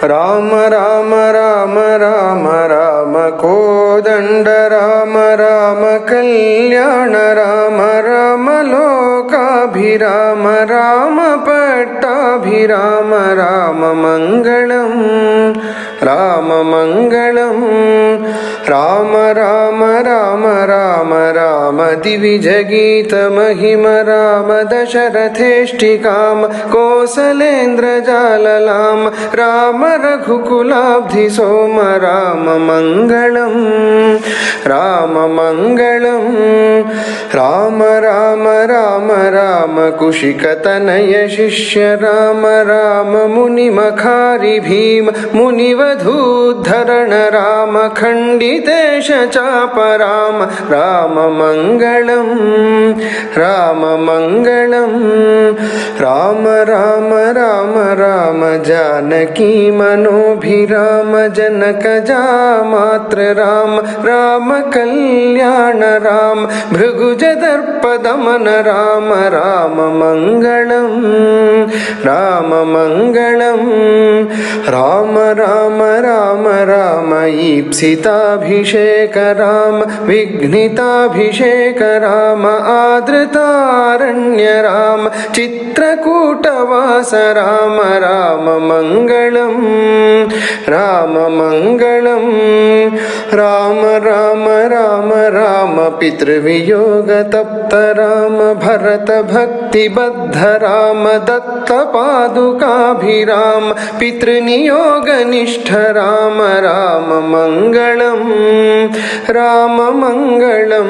రామ రామ రామ రామ రామ కోదండ రామ రామ కళ్యాణ రామ రామ లోకాభిరామ రామ పట్టాభిరామ రామ మంగళం రామ మంగళం రామ రామ రామ రామ రామ దివిజగీత మహిమ రామ దశరథేష్టికామ కోసలేంద్రజాలలామ రామ రఘుకులాబ్ధి సోమ రామ మంగళం రామ మంగళం రామ రామ రామ రామ కుశికతనయ శిష్య రామ రామ మునిమఖారి భీమ మునివధూద్ధరణ రామ ఖండితేశ చాప రామ రామ మంగళం రామ మంగళం రామ రామ రామ రామ జానకీ మనోభిరామ జనక జామాత్ర రామ రామ కళ్యాణ రామ భృగుజదర్పదమన రామ రామ మంగళం రామ మంగళం రామ రామ రామ రామ ఈప్సితాభిషేక రామ విఘ్నితాభిషేక రామ ఆదృతారణ్య రామ చిత్రకూటవాస రామ రామ మంగళం రామ మంగళం రామ రామ రామ రామ పితృవియోగ తప్త రామ భరత భక్తిబద్ధ రామ దత్త పాదుకాభిరామ పితృనియోగ నిష్ఠ రామ రామ మంగళం రామ మంగళం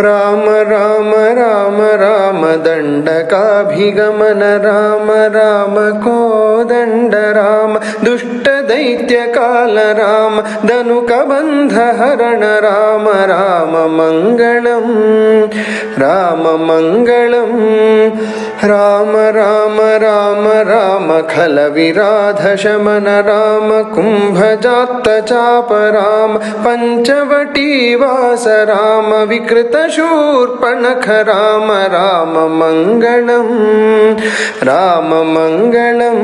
రామ రామ రామ రామ దండకాభిగమన రామ రామ కోదండ రామ దుష్ట దైత్య కాల రామ ధనుక బంధ హరణ రామ రామ మంగళం రామ మంగళం రామ రామ రామ రామ ఖల విరాధ శమన రామ కుంభజాత చాప రామ పంచవటీ వాస రామ వికృత శూర్పణఖ రామ రామ మంగళం రామ మంగళం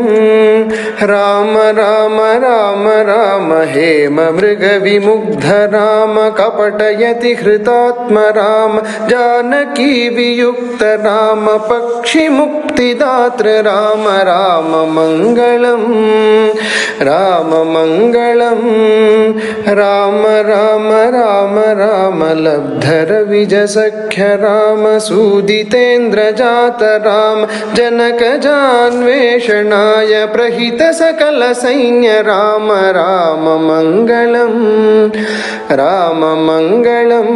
రామ రామ రామ రామ హేమ మృగ విముగ్ధ రామ కపటయతి హృతాత్మ రామ జానకీ వియుక్త రామ పక్షి ముక్తిదాత్ర రామ రామ మంగళం రామ మంగళం రామ రామ రామ రామ లబ్ధర విజ సఖ్య రామ సూదితేంద్ర జాత రామ జనక జాన్వేషణాయ ప్రహిత సకల సైన్య రామ రామ మంగళం రామ మంగళం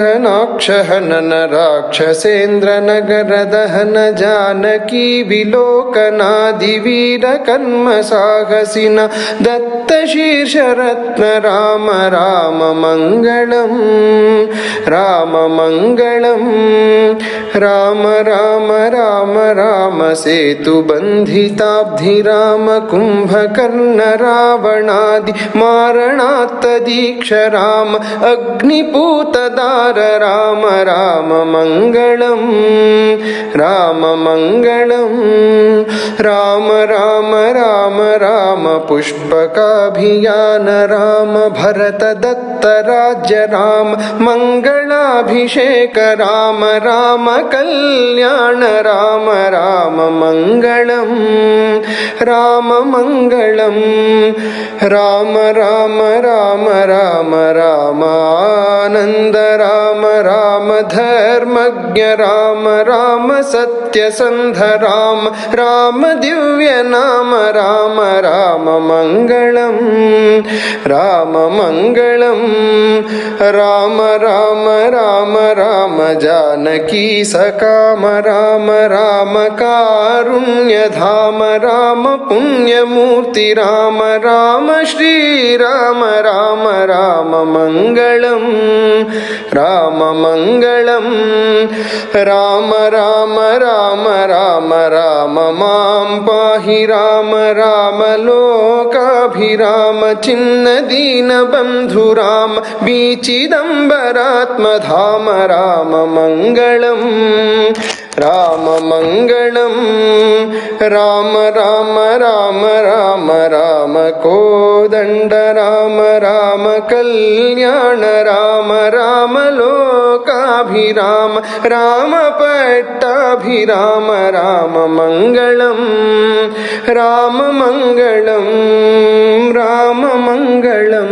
అబ్ధిలంఘనాక్షహనన రాక్షసేంద్ర నగర దహన జానకీ విలోకనాది వీర కర్మ సాహసిన దత్త శీర్షరత్న రామ రామ మంగళం రామ మంగళం రామ రామ రామ రామ సేతు బంధితాబ్ధి రామ కుంభకర్ణ రావణాది మారణాత్త దీక్ష రామ అగ్నిపూతదార రామ రామ మంగళం రామ మంగళం రామ రామ రామ రామ పుష్పకాభియాన రామ భరత దత్త రాజ్య రామ మంగళాభిషేక రామ రామ కళ్యాణ రామ రామ మంగళం రామ మంగళం రామ రామ రామ రామ రామ ఆనంద రామ రామ ధర్మజ్ఞ రామ రామ సత్యసంధ రామ రామ దివ్య నామ రామ రామ మంగళం రామ మంగళం రామ రామ రామ రామ జానకీ సకామ రామ రామ కారుణ్యధామ రామ పుణ్యమూర్తి రామ రామ శ్రీరామ రామ రామ మంగళం రామ మంగళం రామ రామ రామ రామ రామ మాం పాహి రామ రామ లోకాభిరామ చిన్న దీన బంధు రామ బీచిదంబరాత్మధామ రామ మంగళం రామమంగళం రామ రామ రామ రామ రామ కోదండ రామ రామ కళ్యాణ రామ రామ లోకాభిరామ రామ పట్టాభిరామ రామమంగళం రామమంగళం రామమంగళం.